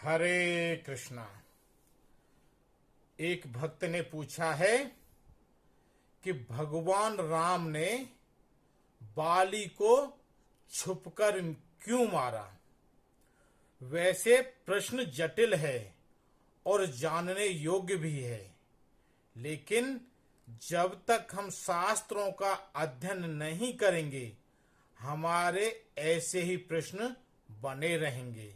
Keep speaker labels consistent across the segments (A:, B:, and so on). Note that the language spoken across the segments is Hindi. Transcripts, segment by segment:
A: हरे कृष्णा। एक भक्त ने पूछा है कि भगवान राम ने बाली को छुपकर क्यों मारा। वैसे प्रश्न जटिल है और जानने योग्य भी है, लेकिन जब तक हम शास्त्रों का अध्ययन नहीं करेंगे हमारे ऐसे ही प्रश्न बने रहेंगे।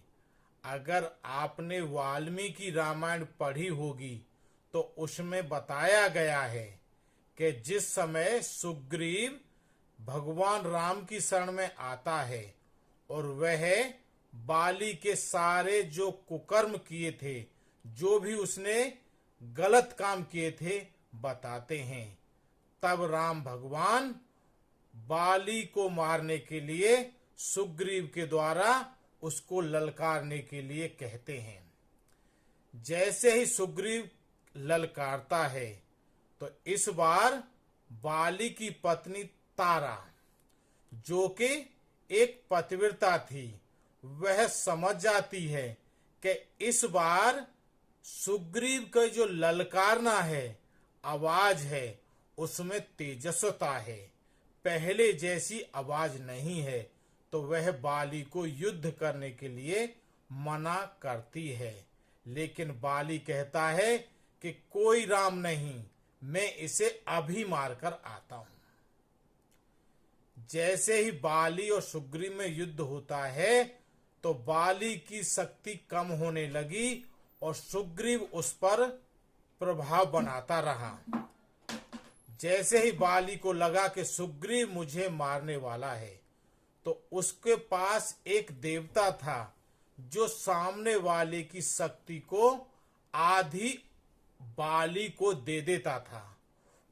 A: अगर आपने वाल्मीकि रामायण पढ़ी होगी तो उसमें बताया गया है कि जिस समय सुग्रीव भगवान राम की शरण में आता है और वह बाली के सारे जो कुकर्म किए थे, जो भी उसने गलत काम किए थे, बताते हैं, तब राम भगवान बाली को मारने के लिए सुग्रीव के द्वारा उसको ललकारने के लिए कहते हैं। जैसे ही सुग्रीव ललकारता है तो इस बार बाली की पत्नी तारा, जो कि एक पतिव्रता थी, वह समझ जाती है कि इस बार सुग्रीव का जो ललकारना है, आवाज है, उसमें तेजस्वता है, पहले जैसी आवाज नहीं है। तो वह बाली को युद्ध करने के लिए मना करती है, लेकिन बाली कहता है कि कोई राम नहीं, मैं इसे अभी मारकर आता हूं। जैसे ही बाली और सुग्रीव में युद्ध होता है तो बाली की शक्ति कम होने लगी और सुग्रीव उस पर प्रभाव बनाता रहा। जैसे ही बाली को लगा कि सुग्रीव मुझे मारने वाला है तो उसके पास एक देवता था जो सामने वाले की शक्ति को आधी बाली को दे देता था।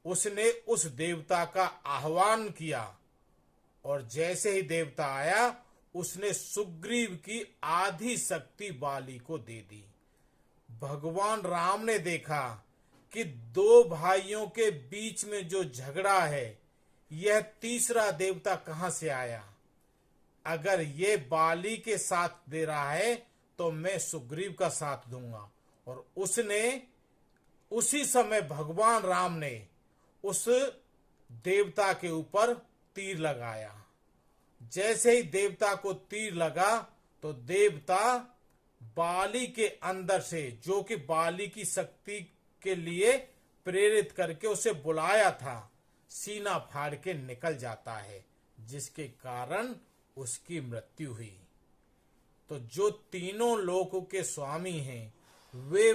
A: उसने उस देवता का आह्वान किया और जैसे ही देवता आया उसने सुग्रीव की आधी शक्ति बाली को दे दी। भगवान राम ने देखा कि दो भाइयों के बीच में जो झगड़ा है, यह तीसरा देवता कहां से आया। अगर ये बाली के साथ दे रहा है तो मैं सुग्रीव का साथ दूंगा। और उसने उसी समय भगवान राम ने उस देवता के ऊपर तीर लगाया। जैसे ही देवता को तीर लगा तो देवता बाली के अंदर से, जो कि बाली की शक्ति के लिए प्रेरित करके उसे बुलाया था, सीना फाड़ के निकल जाता है, जिसके कारण उसकी मृत्यु हुई। तो जो तीनों लोकों के स्वामी हैं वे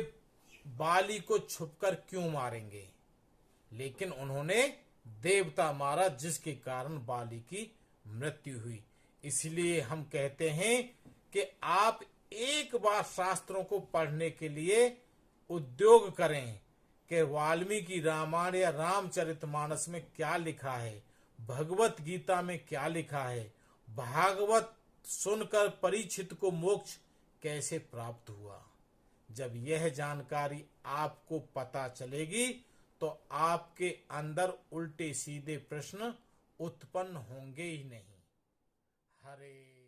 A: बाली को छुपकर क्यों मारेंगे, लेकिन उन्होंने देवता मारा जिसके कारण बाली की मृत्यु हुई। इसलिए हम कहते हैं कि आप एक बार शास्त्रों को पढ़ने के लिए उद्योग करें कि वाल्मीकि रामायण या रामचरितमानस में क्या लिखा है, भगवत गीता में क्या लिखा है, भागवत सुनकर परीक्षित को मोक्ष कैसे प्राप्त हुआ। जब यह जानकारी आपको पता चलेगी तो आपके अंदर उल्टे सीधे प्रश्न उत्पन्न होंगे ही नहीं। हरे